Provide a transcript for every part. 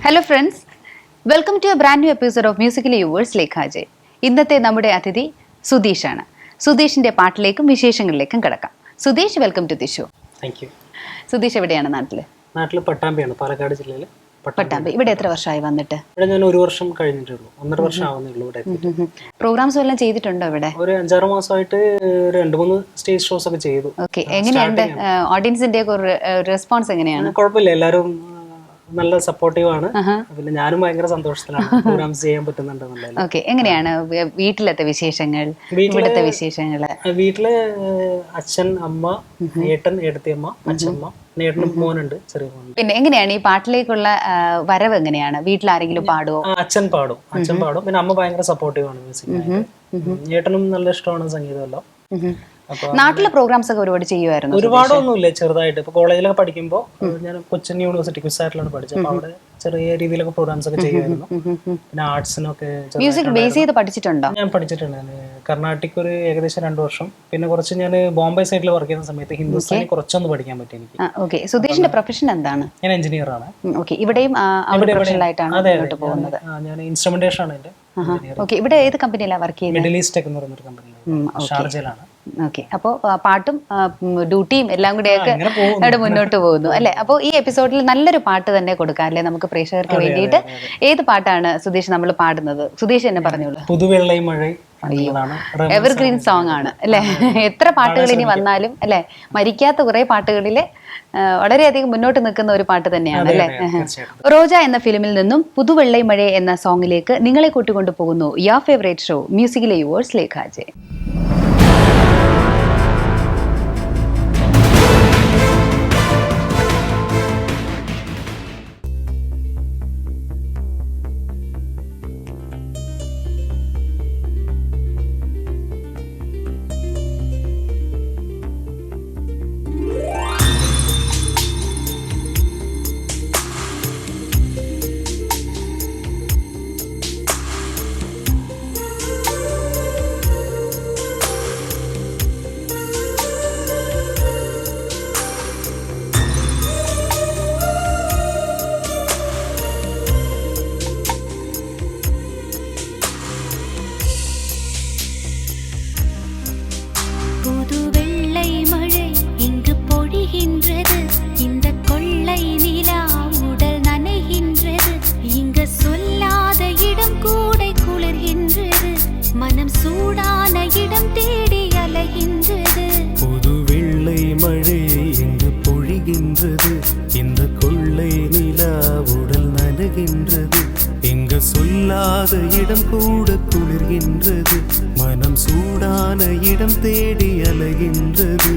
Hello friends, welcome to a brand new episode of musically yours Lekha J. ഇന്നത്തെ നമ്മുടെ അതിഥി സുധീഷാണ്. സുധീഷിന്റെ പാട്ടിലേക്കും വിശേഷങ്ങളിലേക്കും കിടക്കാം. Sudheesh, welcome to the show. Thank you. Sudheesh എവിടെയാണ്? നാട്ടിൽ പട്ടാമ്പിയാണ്, പാലക്കാട് ജില്ലയിൽ പട്ടാമ്പി. ഇവിടെ എത്ര വർഷമായി വന്നിട്ട്? ഇവിടെ ഞാൻ 1 വർഷം കഴിഞ്ഞിട്ടുള്ളൂ, 1.5 വർഷം ആവുന്നുള്ളൂ ഇവിടെ. പ്രോഗ്രാംസ് എല്ലാം ചെയ്തിട്ടുണ്ടോ ഇവിടെ? ഒരു 5-6 മാസമായിട്ട് 2-3 സ്റ്റേജ് ഷോസ് ഒക്കെ ചെയ്തു. ഓക്കെ, എങ്ങനെയുണ്ട് ഓഡിയൻസിന്റെ റെസ്പോൺസ്? എങ്ങനെയാണ്? കുഴപ്പമില്ല, എല്ലാവരും നല്ല സപ്പോർട്ടീവ് ആണ്. പിന്നെ ഞാനും ഭയങ്കര സന്തോഷത്തിലാണ് പ്രോഗ്രാംസ് ചെയ്യാൻ പറ്റുന്നുണ്ട്. ഓക്കെ, എങ്ങനെയാണ് വീട്ടിലത്തെ വിശേഷങ്ങൾ, ഇവിടുത്തെ വിശേഷങ്ങള്? വീട്ടില് അച്ഛൻ, അമ്മ, ഏട്ടൻ, ഏട്ടത്തിയമ്മ, അച്ഛമ്മ, ഏട്ടനും മോനുണ്ട്, ചെറിയ മോൻ. പിന്നെ എങ്ങനെയാണ് ഈ പാട്ടിലേക്കുള്ള വരവ്? എങ്ങനെയാണ്? വീട്ടിൽ ആരെങ്കിലും പാടുവോ? അച്ഛൻ പാടും. പിന്നെ അമ്മ ഭയങ്കര സപ്പോർട്ടീവ് ആണ് മ്യൂസിക്. ഏട്ടനും നല്ല ഇഷ്ടമാണ് സംഗീതമെല്ലാം. നാട്ടിലെ പ്രോഗ്രാംസ് ഒക്കെ ഒരുപാട് ചെയ്യുമായിരുന്നു? ഒരുപാടൊന്നുമില്ല, ചെറുതായിട്ട്. ഇപ്പൊ കോളേജിലൊക്കെ പഠിക്കുമ്പോൾ ഞാൻ കൊച്ചിൻ യൂണിവേഴ്സിറ്റി ക്വിസാറ്റിലാണ് പഠിച്ചത്. അപ്പൊ അവിടെ ചെറിയ രീതിയിലൊക്കെ പ്രോഗ്രാംസ് ഒക്കെ ചെയ്യുമായിരുന്നു. പിന്നെ ആർട്സിനൊക്കെ മ്യൂസിക് ബേസ് ചെയ്ത് പഠിച്ചിട്ടുണ്ടോ? ഞാൻ പഠിച്ചിട്ടുണ്ട്. കർണാട്ടിക് ഒരു ഏകദേശം 2 വർഷം. പിന്നെ കുറച്ച് ഞാൻ ബോംബെ സൈഡിൽ വർക്ക് ചെയ്യുന്ന സമയത്ത് ഹിന്ദുസ്ഥാനി കുറച്ചൊന്ന് പഠിക്കാൻ പറ്റി എനിക്ക്. ഓക്കെ, സുധീഷിന്റെ പ്രൊഫഷൻ എന്താണ്? ഞാൻ എഞ്ചിനീയർ ആണ്. ഓക്കെ, ഇവിടെയും പ്രൊഫഷണലായിട്ടാണ് പോകുന്നത്? ഞാൻ ഇൻസ്ട്രുമെന്റേഷൻ ആണ് എന്റെ. ഓക്കെ, ഇവിടെ ഏത് കമ്പനിയിലാണ് വർക്ക് ചെയ്യുന്നത്? മിഡിൽ ഈസ്റ്റ് ടെക് എന്ന് പറയുന്ന ഒരു കമ്പനിയിലാണ്, ഷാർജയിലാണ്. ഓക്കെ, അപ്പോൾ പാട്ടും ഡ്യൂട്ടിയും എല്ലാം കൂടെയൊക്കെ അവിടെ മുന്നോട്ട് പോകുന്നു അല്ലെ? അപ്പോൾ ഈ എപ്പിസോഡിൽ നല്ലൊരു പാട്ട് തന്നെ കൊടുക്കാം അല്ലെ നമുക്ക് പ്രേക്ഷകർക്ക് വേണ്ടിയിട്ട്? ഏത് പാട്ടാണ് സുധീഷ് നമ്മൾ പാടുന്നത്? സുധീഷ് എന്നെ പറഞ്ഞോളൂ. പുതുവെള്ളൈ മഴ എവർഗ്രീൻ സോങ് ആണ് അല്ലെ? എത്ര പാട്ടുകൾ ഇനി വന്നാലും അല്ലെ, മരിക്കാത്ത കുറെ പാട്ടുകളില് വളരെയധികം മുന്നോട്ട് നിൽക്കുന്ന ഒരു പാട്ട് തന്നെയാണ് അല്ലെ? റോജ എന്ന ഫിലിമിൽ നിന്നും പുതുവെള്ളൈ മഴ എന്ന സോങ്ങിലേക്ക് നിങ്ങളെ കൂട്ടിക്കൊണ്ടു പോകുന്നു your favourite show musically yours Lekha J. சொல்லாத இடம் கூட குளிர்கின்றது, மனம் சூடான இடம் தேடி அலைகின்றது.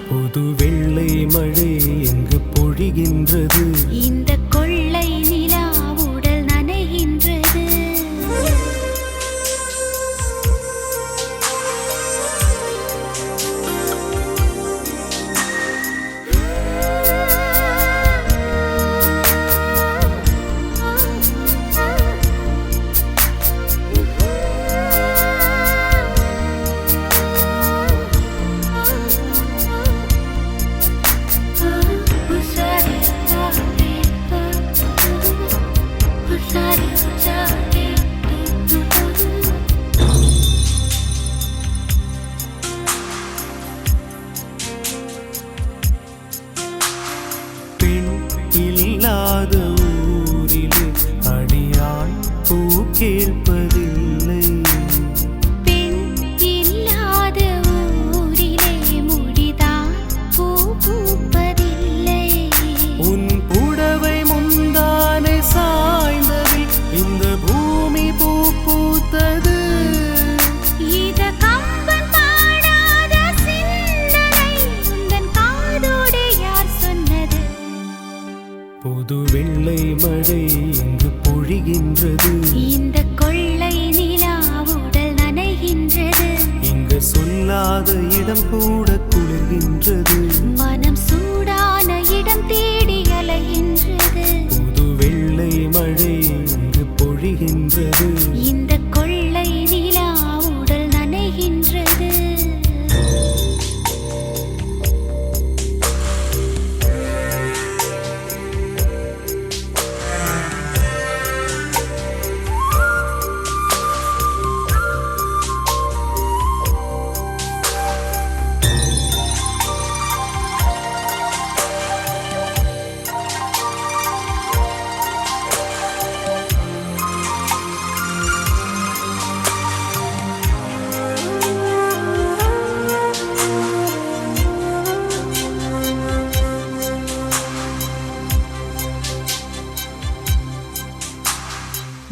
புது வெள்ளை மழை எங்கு பொழிகின்றது, இந்த கொள்ளை நிலா உடல் நனைகின்றது. இல்லாத ஊரிலே அடியாள் பூ கேட்பதில்லை, பெண் இல்லாத ஊரிலே முடிதான் பூ பூப்பதில்லை. உன் புடவை முந்தானை சாய்ந்ததில் இந்த பூமி பூ பூத்தது. இத கம்பன் பாடாத சிந்தனை உந்தன் காதோடு யார் சொன்னது? புது வெள்ளை மழை இங்கு பொழிகின்றது, இந்த கொள்ளை நிலா உடல் நனைகின்றது. இங்கு சொல்லாத இடம் கூட குளிர்கின்றது, மனம் சூடான இடம் தேடி அலை விளைகின்றது. புது வெள்ளை மழை இங்கு பொழிகின்றது. இந்த கொள்ளை நிலா உடல் நனைகின்றது.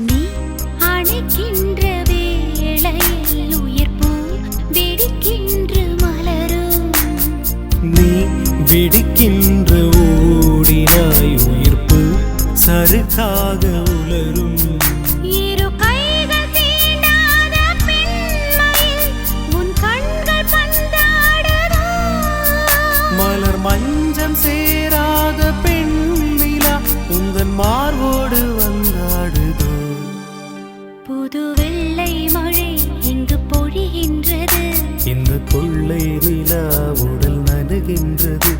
நீ அணைக்கின்ற வேளையில் உயிர்ப்பு வெடிக்கின்ற மலரும். நீ வெடிக்கின்ற ஓடினாய் உயிர்ப்பு சருக்காக உலரும். இரு கைகள் தீண்டாத பெண்மையில் உன் கண்கள் பந்தாடுதோ. மலர் மஞ்சம் சேராத பெண்ணிலா உந்தன் மார்போடு வந்தாடுதோ. புது வெள்ளை மழை இங்கு பொழிகின்றது. இந்த கொள்ளை நிலா உடல் நடுகின்றது.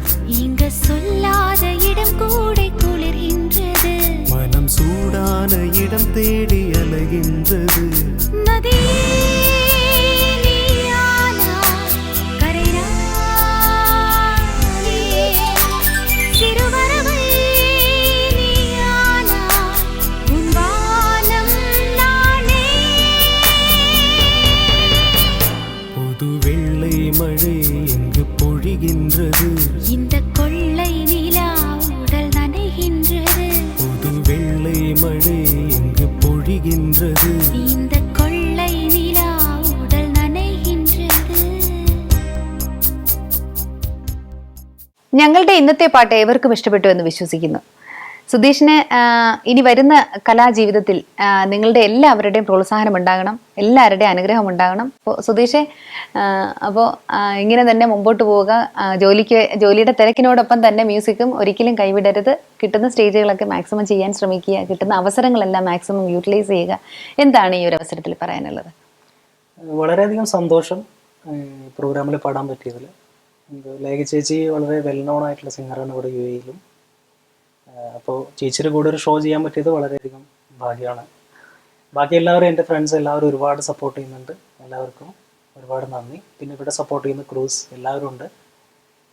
இங்கு சொல்லாத இடம் கூட குளிர்கின்றது. மனம் சூடான இடம் தேடி அலைகின்றது. நதி நீயானாய், கரை நானே. சிறுவரவை நீயானாய், உன் வானம் நானே. புது வெள்ளை மழை இங்கு பொழிகின்றது. இந்த கொள்ளை நிலா உடல் நனைகின்றது. புது வெள்ளை மழை இங்கு பொழிகின்றது. இந்த கொள்ளை நிலா உடல் നനയ്கின்றது. ഞങ്ങളുടെ ഇന്നത്തെ പാട്ട് ഏവർക്കും ഇഷ്ടപ്പെട്ടു എന്ന് വിശ്വസിക്കുന്നു. സുധീഷിന് ഇനി വരുന്ന കലാജീവിതത്തിൽ നിങ്ങളുടെ എല്ലാവരുടെയും പ്രോത്സാഹനം ഉണ്ടാകണം, എല്ലാവരുടെയും അനുഗ്രഹം ഉണ്ടാകണം. അപ്പോൾ സുധീഷെ, അപ്പോൾ ഇങ്ങനെ തന്നെ മുമ്പോട്ട് പോവുക. ജോലിയുടെ തിരക്കിനോടൊപ്പം തന്നെ മ്യൂസിക്കും ഒരിക്കലും കൈവിടരുത്. കിട്ടുന്ന സ്റ്റേജുകളൊക്കെ മാക്സിമം ചെയ്യാൻ ശ്രമിക്കുക. കിട്ടുന്ന അവസരങ്ങളെല്ലാം മാക്സിമം യൂട്ടിലൈസ് ചെയ്യുക. എന്താണ് ഈ ഒരു അവസരത്തിൽ പറയാനുള്ളത്? വളരെയധികം സന്തോഷം പ്രോഗ്രാമിൽ പാടാൻ പറ്റിയതിൽ. ലേഖ ചേച്ചി വളരെ വെൽ നോൺ ആയിട്ടുള്ള സിംഗറാണ് ഇവിടെ യു എയിലും. അപ്പോൾ ചേച്ചിയുടെ കൂടെ ഒരു ഷോ ചെയ്യാൻ പറ്റിയത് വളരെയധികം ഭാഗ്യമാണ്. ബാക്കി എല്ലാവരും, എൻ്റെ ഫ്രണ്ട്സ് എല്ലാവരും ഒരുപാട് സപ്പോർട്ട് ചെയ്യുന്നുണ്ട്. എല്ലാവർക്കും ഒരുപാട് നന്ദി. പിന്നെ ഇവിടെ സപ്പോർട്ട് ചെയ്യുന്ന ക്രൂസ് എല്ലാവരും ഉണ്ട്.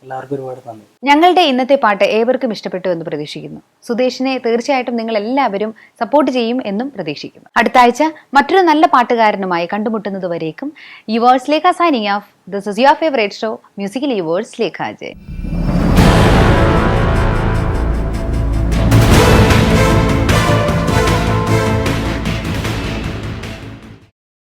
എല്ലാവർക്കും ഒരുപാട് നന്ദി. ഞങ്ങളുടെ ഇന്നത്തെ പാട്ട് ഏവർക്കും ഇഷ്ടപ്പെട്ടു എന്ന് പ്രതീക്ഷിക്കുന്നു. സുധീഷിനെ തീർച്ചയായിട്ടും നിങ്ങൾ എല്ലാവരും സപ്പോർട്ട് ചെയ്യും എന്നും പ്രതീക്ഷിക്കുന്നു. അടുത്ത ആഴ്ച മറ്റൊരു നല്ല പാട്ടുകാരനുമായി കണ്ടുമുട്ടുന്നത് വരേക്കും yours Lekha signing off. This is your favourite show musical yours Lekha Ajay.